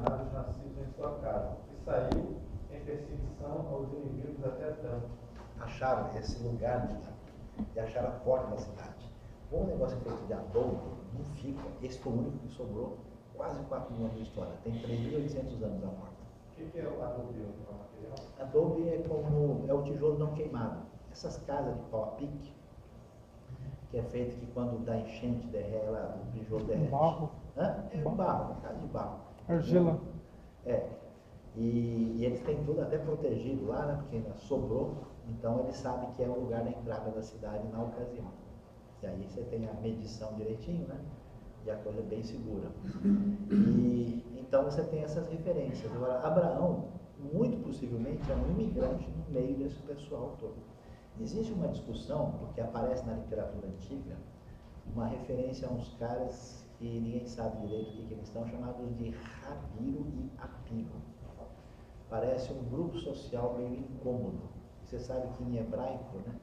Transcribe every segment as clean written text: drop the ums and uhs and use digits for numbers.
mencionados nascidos em sua casa, e saiu em perseguição aos inimigos até Dan. Acharam esse lugar e acharam a porta da cidade. Como o negócio é feito de adobe, não fica. Esse foi o único que sobrou quase 4.000 anos de história. Tem 3.800 anos a porta. O que é o adobe? O material? Adobe é o tijolo não queimado. Essas casas de pau a pique, que é feito que quando dá enchente, o tijolo derrete. Barro. É barro, uma casa de barro. Argila. É. E eles têm tudo até protegido lá, né? Porque ainda sobrou. Então eles sabem que é o lugar da entrada da cidade na ocasião. E aí você tem a medição direitinho, né? E a coisa bem segura. E então você tem essas referências. Agora, Abraão, muito possivelmente, é um imigrante no meio desse pessoal todo. Existe uma discussão, porque aparece na literatura antiga, uma referência a uns caras que ninguém sabe direito o que eles estão, chamados de Rabiro e Apiro. Parece um grupo social meio incômodo. Você sabe que em hebraico, né,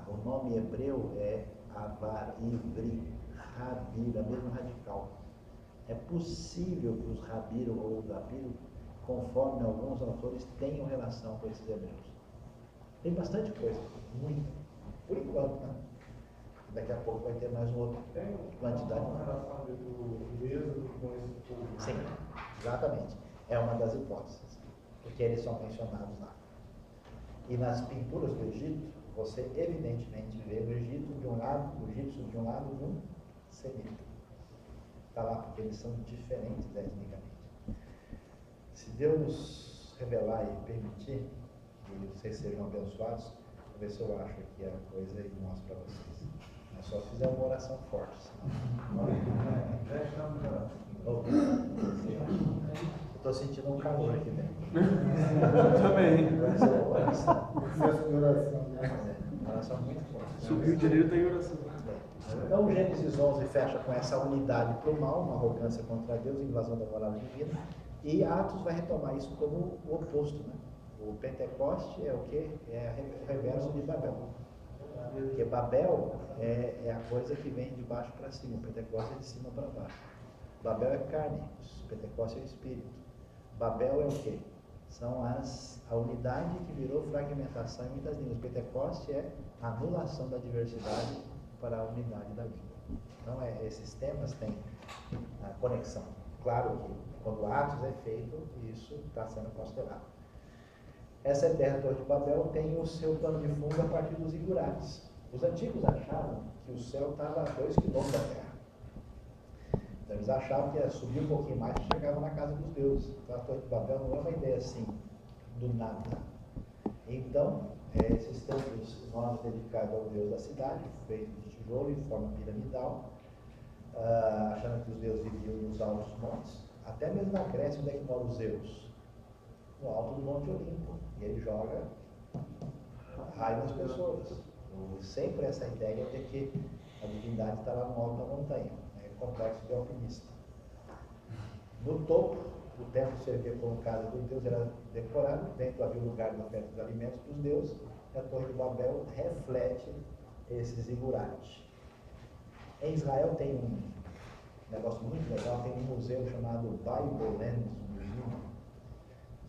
o nome hebreu é Avar, Ivri, Rabiro, a mesma radical. É possível que os Rabiro ou os Apiro, conforme alguns autores, tenham relação com esses hebreus. Tem bastante coisa, muito. Por enquanto, né? Daqui a pouco vai ter mais uma outra quantidade. Tem uma relação do Êxodo com esse povo? Sim, exatamente. É uma das hipóteses, porque eles são mencionados lá. E nas pinturas do Egito, você evidentemente vê o Egito de um lado, o egípcio de um lado e um semita. Está lá porque eles são diferentes etnicamente. Se Deus nos revelar e permitir que vocês sejam abençoados, vou ver se eu acho aqui a coisa e mostro para vocês. Mas só fizer uma oração forte. Estou sentindo um calor aqui dentro. Eu também. Vai ser uma oração. Oração. Oração muito forte. Subiu direito em oração. Então, Gênesis 11 fecha com essa unidade para o mal, uma arrogância contra Deus, invasão da moral divina. E Atos vai retomar isso como o oposto, né? O Pentecoste é o quê? É o reverso de Babel. Porque Babel é a coisa que vem de baixo para cima, o Pentecoste é de cima para baixo. Babel é carne, o Pentecoste é o espírito. Babel é o quê? São a unidade que virou fragmentação em muitas línguas. Pentecoste é a anulação da diversidade para a unidade da língua. Então, esses temas têm a conexão. Claro que quando Atos é feito, isso está sendo considerado. Essa eterna Torre de Babel tem o seu plano de fundo a partir dos igurates. Os antigos achavam que o céu estava a 2 quilômetros da terra. Então eles achavam que ia subir um pouquinho mais e chegava na casa dos deuses. Então a Torre de Babel não é uma ideia assim, do nada. Então, esses templos novos dedicados ao deus da cidade, feitos de tijolo em forma piramidal, achando que os deuses viviam nos altos montes. Até mesmo na Grécia, onde é que mora os Zeus? No alto do Monte Olimpo. E ele joga raio nas pessoas. Sempre essa ideia de que a divindade está lá no alto da montanha. É complexo de alpinista. No topo, o templo servia como casa dos deuses, era decorado. Dentro havia o lugar da oferta dos alimentos dos deuses. E a Torre de Babel reflete esse zigurate. Em Israel tem um negócio muito legal, tem um museu chamado Bible Land Museum,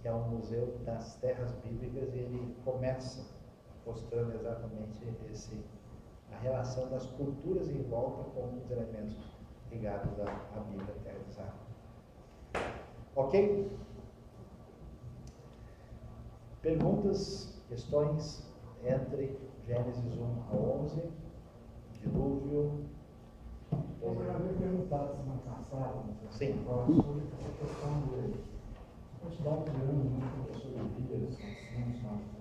que é um museu das terras bíblicas, e ele começa mostrando exatamente a relação das culturas em volta com os elementos ligados à Bíblia, à terra de Israel. Ok? Perguntas, questões entre Gênesis 1 a 11, dilúvio. Eu já havia perguntado semana passada, Sim. sobre essa questão de quantidade de anos, né, que o professor Elias, 900, 900.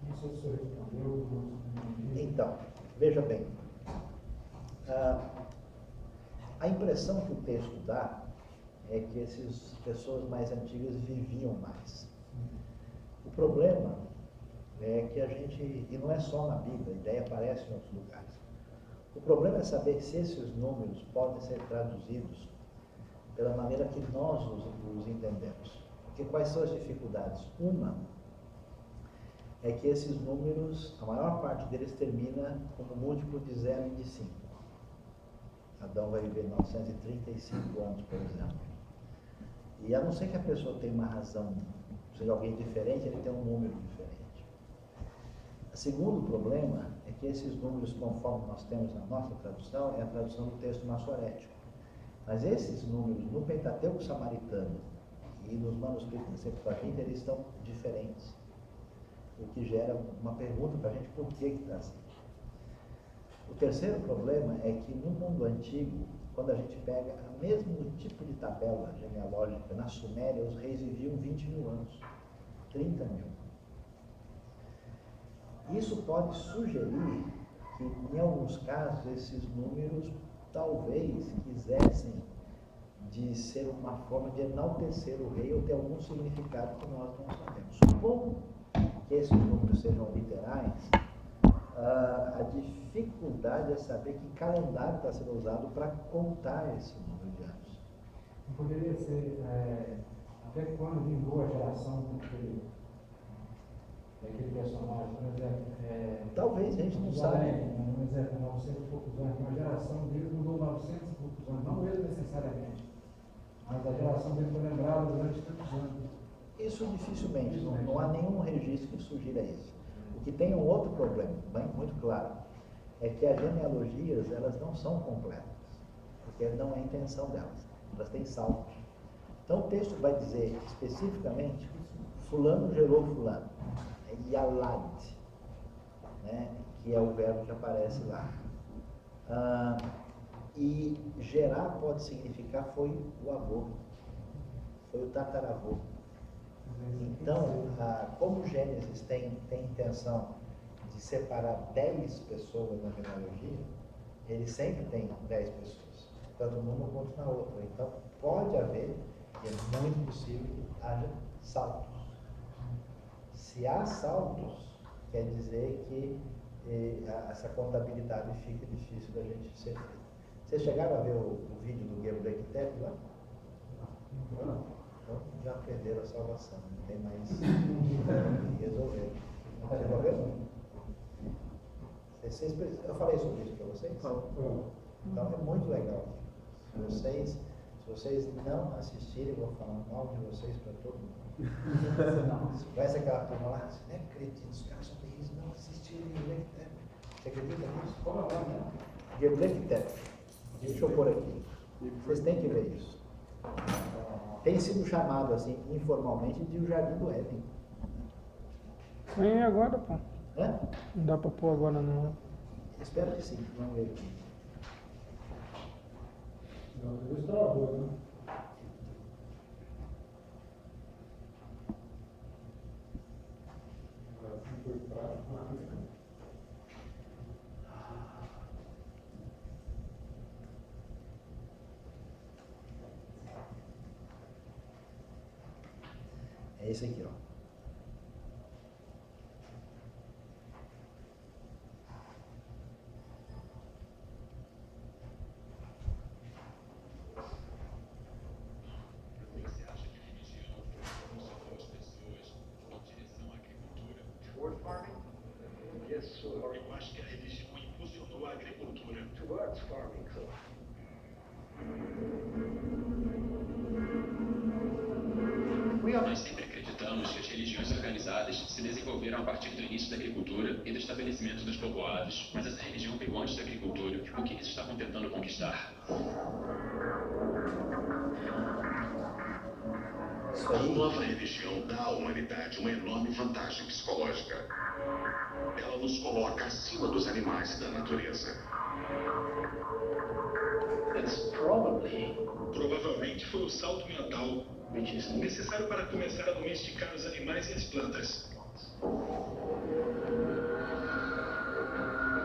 Não sei se o senhor respondeu, não. Então, veja bem, a impressão que o texto dá é que essas pessoas mais antigas viviam mais. O problema é que a gente, e não é só na Bíblia, a ideia aparece em outros lugares. O problema é saber se esses números podem ser traduzidos pela maneira que nós os entendemos. Porque quais são as dificuldades? Uma é que esses números, a maior parte deles termina como múltiplo de 0 e de 5. Adão vai viver 935 anos, por exemplo. E a não ser que a pessoa tenha uma razão, seja alguém diferente, ele tem um número diferente. O segundo problema é que esses números, conforme nós temos na nossa tradução, é a tradução do texto maçorético. Mas esses números no Pentateuco Samaritano e nos manuscritos da Septuaginta, eles estão diferentes. O que gera uma pergunta para a gente, por que está assim? O terceiro problema é que no mundo antigo, quando a gente pega o mesmo tipo de tabela genealógica, na Suméria os reis viviam 20 mil anos, 30 mil. Isso pode sugerir que, em alguns casos, esses números talvez quisessem de ser uma forma de enaltecer o rei ou ter algum significado que nós não sabemos. Supondo que esses números sejam literais, a dificuldade é saber que calendário está sendo usado para contar esse número de anos. Não poderia ser até quando vingou a geração daquele personagem, por exemplo. Talvez, a gente não sabe. Por exemplo, 900 e poucos anos, uma geração dele mudou 900 e poucos anos, não ele necessariamente, mas a geração dele foi lembrada durante tantos anos. Isso dificilmente, não há nenhum registro que sugira isso. O que tem um outro problema, bem muito claro, é que as genealogias, elas não são completas, porque não é a intenção delas, elas têm saltos. Então o texto vai dizer especificamente, fulano gerou fulano, Yalad, né, que é o verbo que aparece lá. E gerar pode significar foi o avô, foi o tataravô. Então, como Gênesis tem intenção de separar 10 pessoas na genealogia, ele sempre tem 10 pessoas, tanto numa quanto na outra. Então, pode haver, e é muito possível que haja saltos. Se há saltos, quer dizer que essa contabilidade fica difícil da gente ser feita. Vocês chegaram a ver o vídeo do Gebrek Tep lá? Não. Então já perderam a salvação, não tem mais que resolver. Resolveu? Eu falei sobre isso para vocês? Então é muito legal. Se vocês não assistirem, eu vou falar mal de vocês para todo mundo. Se tivesse aquela turma lá, você nem acredita, os caras são terríveis, não assistiram o Gebrek Tep. Você acredita nisso? Como é o nome, né? Gebrek Tep. Deixa eu pôr aqui. Vocês têm que ver isso. Tem sido chamado assim, informalmente, de o Jardim do Éden. Põe agora, pô. Hã? Não dá pra pôr agora não. Espero que sim. Vamos ver aqui. Não, eu travou, né? É esse aqui, ó. Toward farming? Yes, sir. Eu acho que a religião impulsionou a agricultura. Towards farming, sir. Nós sempre acreditamos que as religiões organizadas se desenvolveram a partir do início da agricultura e do estabelecimento dos povoados. Mas essa religião veio antes da agricultura. O que eles estavam tentando conquistar? A nova religião dá à humanidade uma enorme vantagem psicológica. Ela nos coloca acima dos animais e da natureza. Provavelmente foi o salto mental necessário para começar a domesticar os animais e as plantas.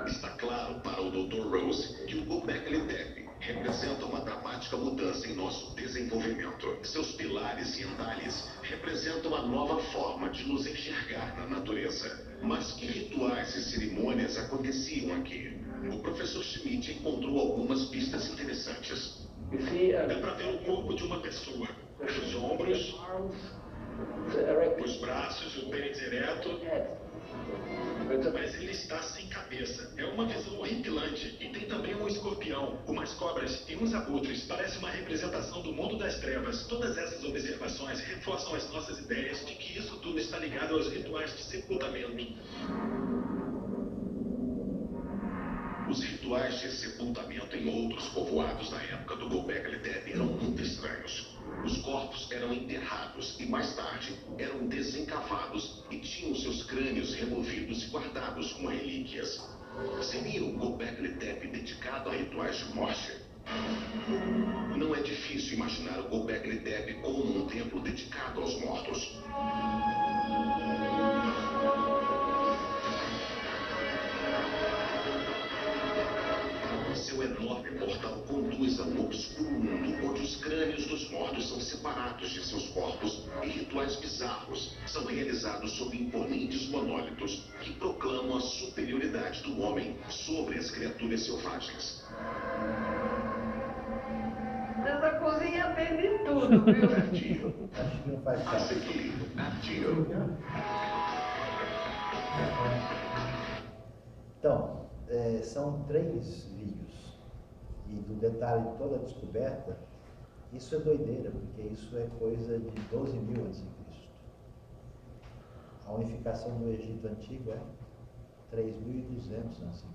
Está claro para o Dr. Rose que o Göbekli Tepe representa uma dramática mudança em nosso desenvolvimento. Seus pilares e entalhes representam a nova forma de nos enxergar na natureza. Mas que rituais e cerimônias aconteciam aqui? O professor Schmidt encontrou algumas pistas interessantes. Dá para ver o corpo de uma pessoa, os ombros, os braços, o pênis ereto. Mas ele está sem cabeça. É uma visão horripilante. E tem também um escorpião, umas cobras e uns abutres. Parece uma representação do mundo das trevas. Todas essas observações reforçam as nossas ideias de que isso tudo está ligado aos rituais de sepultamento. Os rituais de sepultamento em outros povoados na época do Göbekli Tepe eram muito estranhos. Os corpos eram enterrados e, mais tarde, eram desencavados e tinham seus crânios removidos e guardados como relíquias. Seria o Göbekli Tepe dedicado a rituais de morte? Não é difícil imaginar o Göbekli Tepe como um templo dedicado aos mortos. Seu enorme portal conduz a um obscuro mundo onde os crânios dos mortos são separados de seus corpos e rituais bizarros são realizados sob imponentes monólitos que proclamam a superioridade do homem sobre as criaturas selvagens. Nessa cozinha tem de tudo, viu? Ardio. Acho que não faz A parte. seguir, Ardio. Então, são 3 vídeos. E do detalhe de toda a descoberta, isso é doideira, porque isso é coisa de 12.000 a.C. A unificação do Egito Antigo é 3.200 a.C.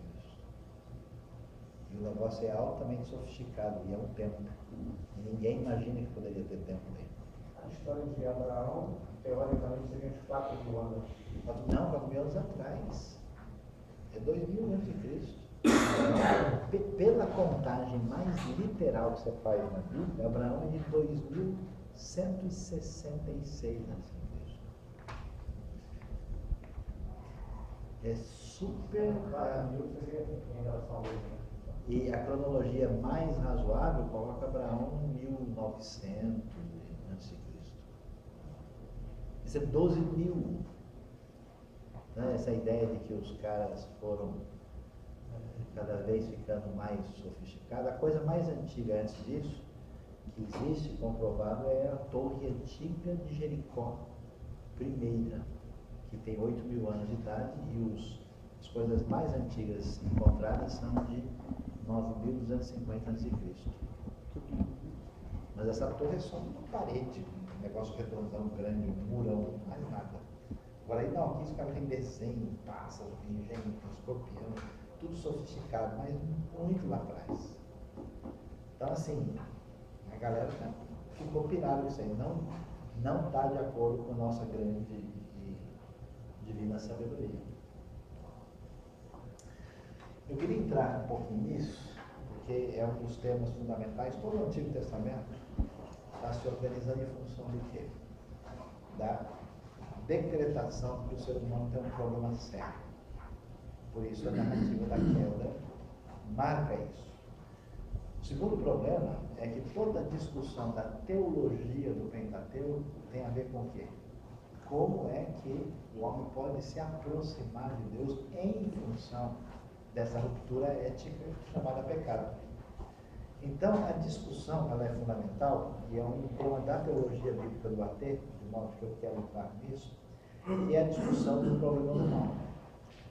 E o negócio é altamente sofisticado, e é um templo. E ninguém imagina que poderia ter templo dele. A história de Abraão, teoricamente, seria uns 4.000 anos. Não, 4.000 anos atrás. É 2.000 antes de Cristo. Pela contagem mais literal que você faz na Bíblia, Abraão é de 2.166 antes de Cristo. É super... 4.000 seria em relação ao hoje, né? E a cronologia mais razoável coloca Abraão em 1900 antes de Cristo. Isso é 12.000. Né? Essa ideia de que os caras foram cada vez ficando mais sofisticados. A coisa mais antiga antes disso, que existe comprovado, é a Torre Antiga de Jericó, primeira, que tem 8.000 anos de idade, e as coisas mais antigas encontradas são de 9.250 a.C. Mas essa torre é só uma parede, um negócio redondão, grande, um murão, mais nada. Agora aí não, aqui os caras têm desenho, pássaro, engenho, escorpião, tudo sofisticado, mas muito lá atrás. Então assim, a galera ficou pirada com isso aí, não está de acordo com a nossa grande e divina sabedoria. Eu queria entrar um pouquinho nisso, porque é um dos temas fundamentais. Todo o Antigo Testamento está se organizando em função de quê? Da decretação que o ser humano tem um problema sério. Por isso a narrativa da queda marca isso. O segundo problema é que toda a discussão da teologia do Pentateuco tem a ver com o quê? Como é que o homem pode se aproximar de Deus em função dessa ruptura ética chamada pecado. Então, a discussão ela é fundamental e é um tema da teologia bíblica do AT, de modo que eu quero entrar nisso, e é a discussão do problema do mal.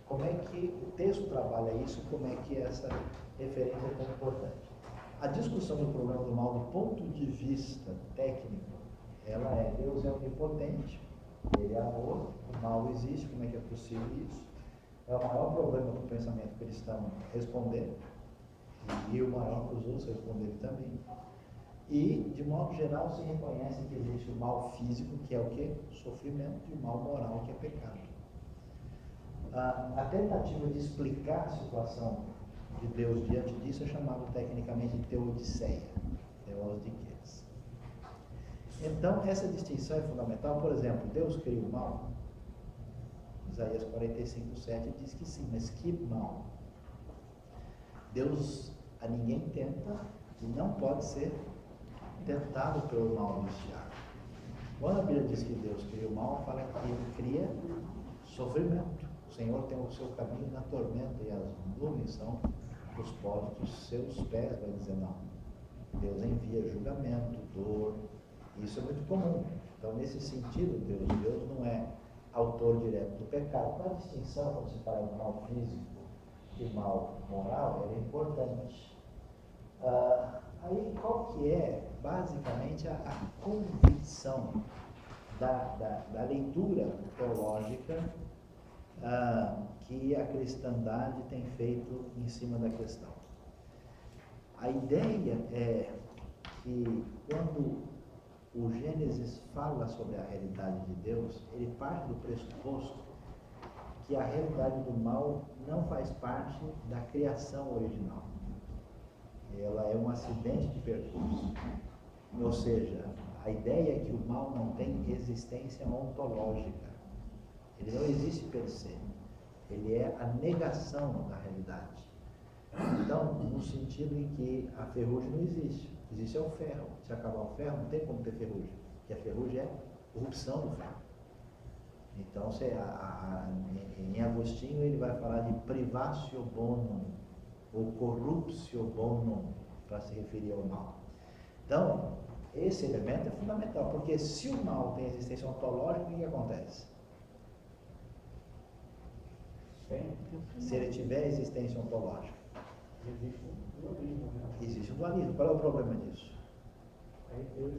Como é que o texto trabalha isso, como é que essa referência é tão importante. A discussão do problema do mal, do ponto de vista técnico, ela é: Deus é onipotente, Ele é amor, o mal existe, como é que é possível isso? É o maior problema para o pensamento cristão responder, e o maior para os outros responderem também. E, de modo geral, se reconhece que existe o mal físico, que é o quê? Sofrimento, e o mal moral, que é pecado. A tentativa de explicar a situação de Deus diante disso é chamado tecnicamente de teodiceia, teos. Então, essa distinção é fundamental. Por exemplo, Deus cria o mal. Isaías 45:7 diz que sim, mas que mal? Deus a ninguém tenta e não pode ser tentado pelo mal, diz Tiago. Quando a Bíblia diz que Deus cria o mal, fala que Ele cria sofrimento. O Senhor tem o seu caminho na tormenta e as nuvens são os postos dos seus pés. Vai dizer, não. Deus envia julgamento, dor, Isso é muito comum. Então, nesse sentido, Deus não é autor direto do pecado. A distinção, quando se fala de mal físico e mal moral, ela é importante. Aí, qual que é, basicamente, a convicção da leitura teológica que a cristandade tem feito em cima da questão? A ideia é que quando o Gênesis fala sobre a realidade de Deus, ele parte do pressuposto que a realidade do mal não faz parte da criação original. Ela é um acidente de percurso. Ou seja, a ideia é que o mal não tem existência ontológica. Ele não existe per se. Ele é a negação da realidade. Então, no sentido em que a ferrugem não existe. Existe é o ferro. Se acabar o ferro, não tem como ter ferrugem. Porque a ferrugem é corrupção do ferro. Então, em Agostinho, ele vai falar de privatio bonum, ou corruptio bonum, para se referir ao mal. Então, esse elemento é fundamental, porque se o mal tem existência ontológica, o que acontece? Se ele tiver existência ontológica, Existe um dualismo, né? existe um dualismo. Qual é o problema disso? Aí Deus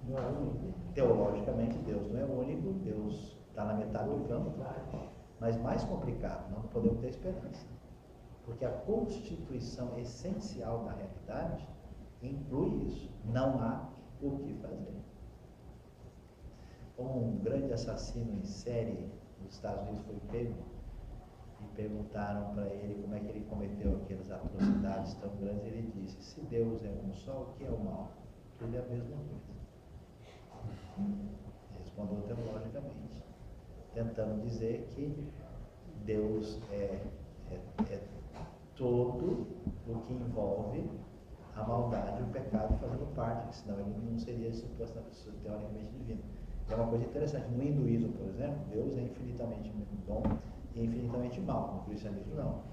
não é único. Teologicamente, Deus não é único, Deus está na metade do campo, mas mais complicado, nós não podemos ter esperança. Porque a constituição essencial da realidade inclui isso. Não há o que fazer. Um grande assassino em série nos Estados Unidos foi pego e perguntaram para ele como é que ele cometeu aquelas atrocidades tão grandes. Ele disse: se Deus é um só, o que é o mal? Tudo é a mesma coisa. Ele respondeu teologicamente, tentando dizer que Deus é todo o que envolve a maldade e o pecado fazendo parte, senão ele não seria teoricamente divino. É uma coisa interessante. No hinduísmo, por exemplo, Deus é infinitamente bom e infinitamente mal. No cristianismo, não.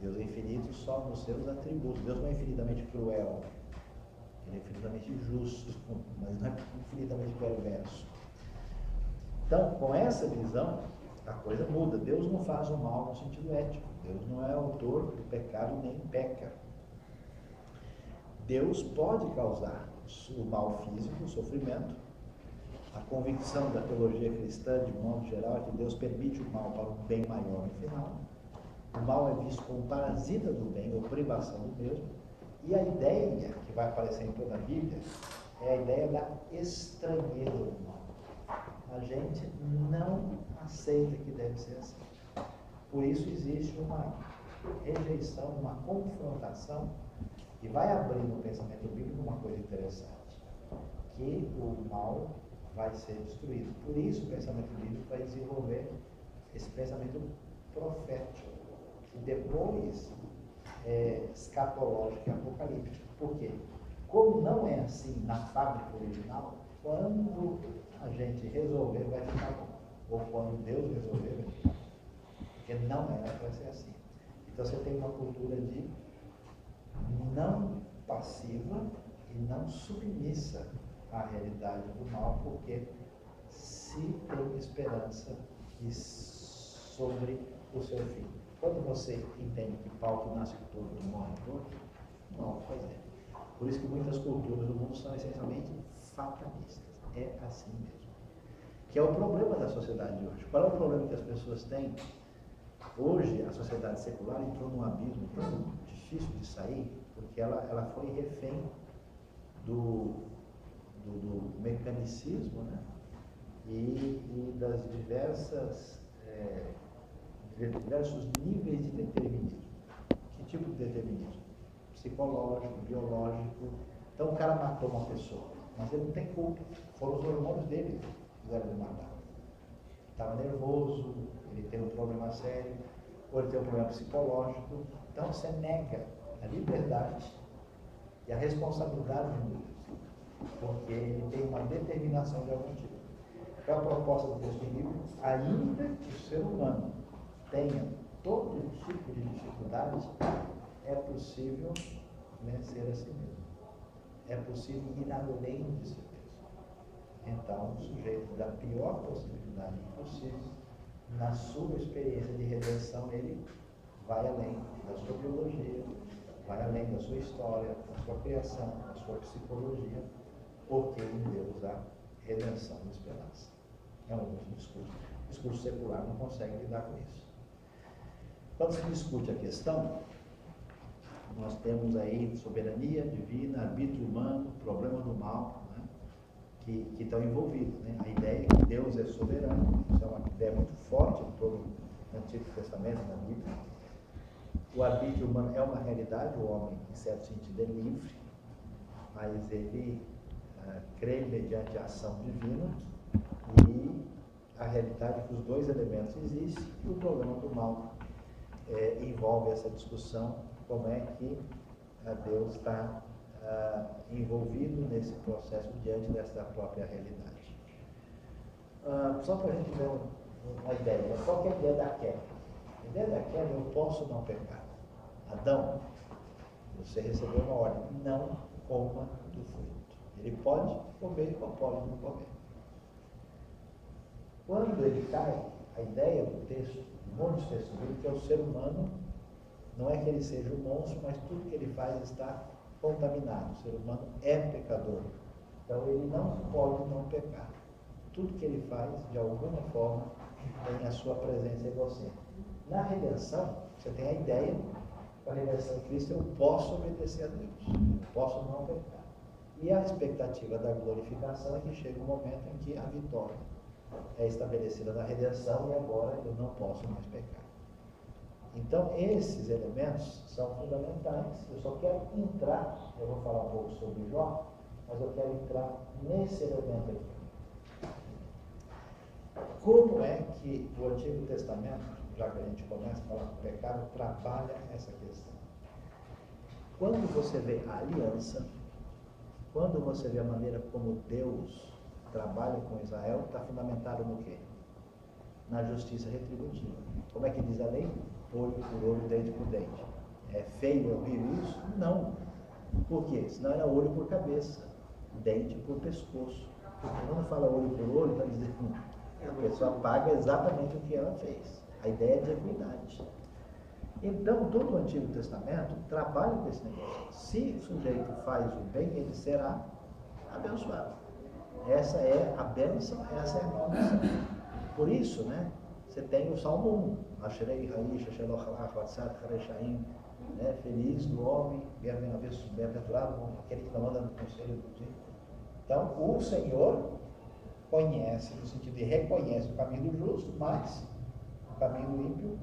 Deus é infinito só nos seus atributos. Deus não é infinitamente cruel. Ele é infinitamente justo, mas não é infinitamente perverso. Então, com essa visão, a coisa muda. Deus não faz o mal no sentido ético. Deus não é autor do pecado nem peca. Deus pode causar o mal físico, o sofrimento. A convicção da teologia cristã, de modo geral, é que Deus permite o mal para um bem maior no final. O mal é visto como parasita do bem, ou privação do mesmo. E a ideia que vai aparecer em toda a Bíblia é a ideia da estranheza do mal. A gente não aceita que deve ser assim. Por isso existe uma rejeição, uma confrontação, e vai abrir no pensamento bíblico uma coisa interessante, que o mal vai ser destruído. Por isso o pensamento bíblico vai desenvolver esse pensamento profético, que depois é escatológico e apocalíptico. Por quê? Como não é assim na fábrica original, quando a gente resolver vai ficar bom. Ou quando Deus resolver vai ficar bom. Porque não era para ser assim. Então você tem uma cultura de não passiva e não submissa à realidade do mal, porque se tem esperança sobre o seu fim. Quando você entende que pau que nasce todo e morre todo, não, pois é. Por isso que muitas culturas do mundo são essencialmente fatalistas. É assim mesmo. Que é o problema da sociedade de hoje. Qual é o problema que as pessoas têm? Hoje, a sociedade secular entrou num abismo tão difícil de sair, porque ela foi refém do mecanicismo, né? E das diversos níveis de determinismo. Que tipo de determinismo? Psicológico, biológico. Então o cara matou uma pessoa, mas ele não tem culpa. Foram os hormônios dele que fizeram ele matar. Estava nervoso, ele tem um problema sério, ou ele tem um problema psicológico. Então você nega a liberdade e a responsabilidade de Deus, porque ele tem uma determinação de algum tipo. Então a proposta do texto bíblico, ainda que o ser humano tenha todo tipo de dificuldades, é possível vencer a si mesmo. É possível ir além de si mesmo. Então, o sujeito da pior possibilidade possível, na sua experiência de redenção, ele vai além da sua biologia, vai além da sua história, da sua criação, da sua psicologia, porque em Deus há redenção e esperança. É um outro discurso. O discurso secular não consegue lidar com isso. Quando se discute a questão, nós temos aí soberania divina, arbítrio humano, problema do mal, né, que estão envolvidos. Né? A ideia é que Deus é soberano, isso é uma ideia muito forte em todo o Antigo Testamento, na Bíblia. O arbítrio humano é uma realidade, o homem, em certo sentido, é livre, mas ele crê mediante a ação divina, e a realidade é que os dois elementos existem, e o problema do mal envolve essa discussão, como é que Deus está envolvido nesse processo diante dessa própria realidade. Só para a gente ver uma ideia, qual que é a ideia da queda? A ideia da queda é: eu posso não pecar. Adão, você recebeu uma ordem, não coma do fruto. Ele pode comer ou pode não comer. Quando ele cai, a ideia do texto, de muitos textos bíblicos, é que o ser humano, não é que ele seja um monstro, mas tudo que ele faz está contaminado. O ser humano é pecador. Então ele não pode não pecar. Tudo que ele faz, de alguma forma, tem a sua presença em você. Na redenção, você tem a ideia, com a redenção em Cristo, eu posso obedecer a Deus, eu posso não pecar. E a expectativa da glorificação é que chega um momento em que a vitória é estabelecida na redenção, e agora eu não posso mais pecar. Então, esses elementos são fundamentais. Eu só quero entrar, eu vou falar um pouco sobre Jó, mas eu quero entrar nesse elemento aqui. Como é que o Antigo Testamento, já que a gente começa a falar do pecado, trabalha essa questão? Quando você vê a aliança, quando você vê a maneira como Deus trabalha com Israel, está fundamentado no quê? Na justiça retributiva. Como é que diz a lei? Olho por olho, dente por dente. É feio, é horrível isso? Não. Por quê? Senão era olho por cabeça, dente por pescoço. Porque quando fala olho por olho, está dizendo que a pessoa paga exatamente o que ela fez. A ideia é de equidade. Então, todo o Antigo Testamento trabalha com esse negócio. Se o sujeito faz o bem, ele será abençoado. Essa é a bênção, essa é a maldição. Por isso, né, você tem o Salmo 1. Feliz do homem, bem-aventurado aquele que não anda no conselho do dia. Então, o Senhor conhece, no sentido de reconhece o caminho do justo, mas o caminho do ímpio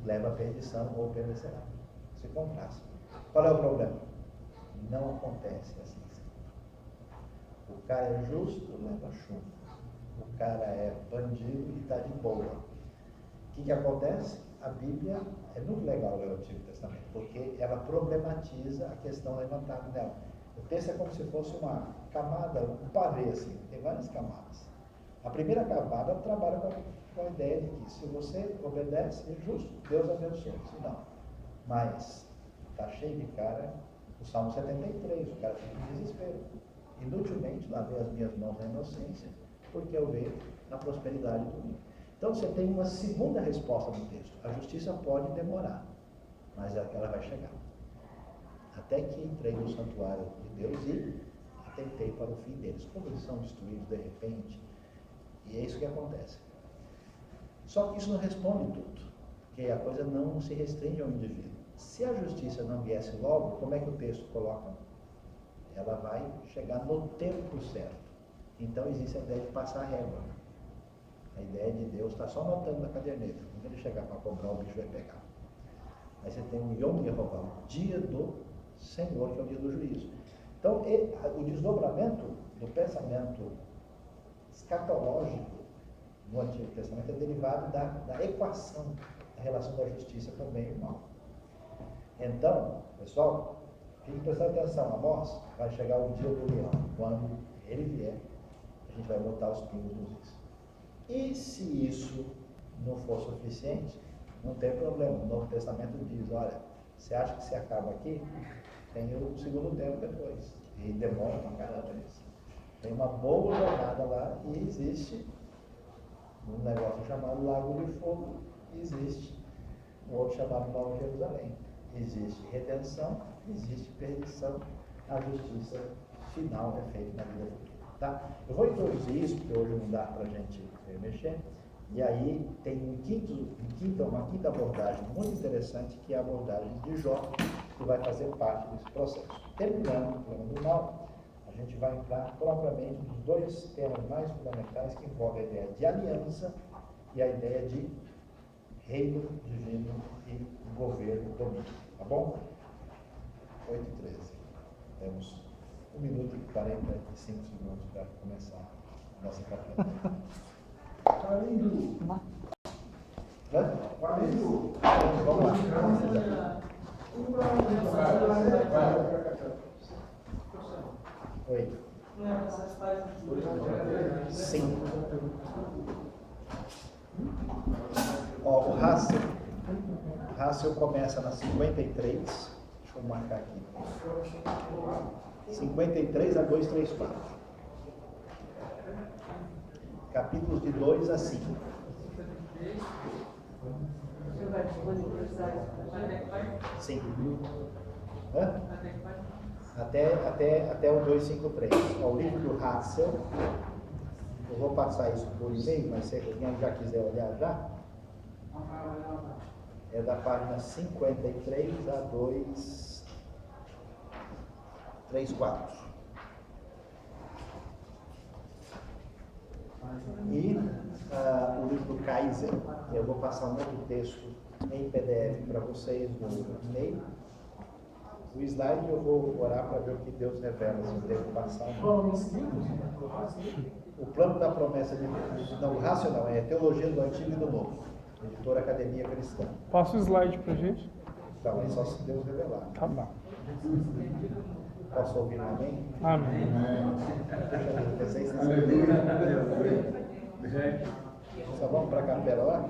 leva à perdição ou perecerá. Se contrasta. Qual é o problema? Não acontece assim. O cara é justo, leva chumbo. O cara é bandido e está de boa. O que acontece? A Bíblia é muito legal ler o Antigo Testamento, porque ela problematiza a questão levantada nela. O texto é como se fosse uma camada, um pavê, assim, tem várias camadas. A primeira camada trabalha com a ideia de que se você obedece, é justo, Deus abençoa. Se não. Mas está cheio de cara, o Salmo 73, o cara fica em desespero. Inutilmente lavei as minhas mãos na inocência, porque eu vejo na prosperidade do mundo. Então você tem uma segunda resposta no texto. A justiça pode demorar, mas ela vai chegar. Até que entrei no santuário de Deus e atentei para o fim deles. Como eles são destruídos de repente, e é isso que acontece. Só que isso não responde tudo, porque a coisa não se restringe ao indivíduo. Se a justiça não viesse logo, como é que o texto coloca? Ela vai chegar no tempo certo. Então existe a ideia de passar a régua. A ideia de Deus está só anotando na caderneta. Quando ele chegar para cobrar, o bicho vai pegar. Aí você tem o Yom Yehovah, o dia do Senhor, que é o dia do juízo. Então, o desdobramento do pensamento escatológico no Antigo Testamento é derivado da equação da relação da justiça com o bem e o mal. Então, pessoal, fiquem prestando atenção. Amós, vai chegar o dia do leão. Quando ele vier, a gente vai botar os pingos nos is. E se isso não for suficiente, não tem problema. O Novo Testamento diz, olha, você acha que se acaba aqui? Tem o segundo tempo depois. E demora pra caramba isso. Tem uma boa jornada lá e existe um negócio chamado Lago de Fogo e existe um outro chamado Nova Jerusalém. Existe redenção, existe perdição, a justiça final é feita na vida futura. Tá? Eu vou introduzir isso, porque hoje não dá para a gente mexer. E aí tem uma quinta abordagem muito interessante, que é a abordagem de Jó, que vai fazer parte desse processo. Terminando o plano do mal, a gente vai entrar propriamente nos dois temas mais fundamentais, que envolvem a ideia de aliança e a ideia de reino divino e governo domínio. Tá bom? 8h13. Temos 1 minuto e 45 segundos para começar a nossa campanha. Valendo! Valendo! Vamos lá. Oi. Sim. Ó, o Hassel começa na 53. Deixa eu marcar aqui. 53 a 234. Capítulos de 2 a 5. Sim. Hã? Até o 253. Ó, o livro do Hassel. Eu vou passar isso por e-mail, mas se alguém já quiser olhar já. É da página 53 a 234. E o livro do Kaiser, eu vou passar um outro texto em PDF para vocês no e-mail. O slide eu vou orar para ver o que Deus revela, se eu devo passar. O plano da promessa de Deus. Não, o racional é Teologia do Antigo e do Novo. Editora Academia Cristã. Passa o slide pra gente. Então, é só se Deus revelar. Tá bom. Posso ouvir um amém? Amém. Vocês só vamos para a capela lá?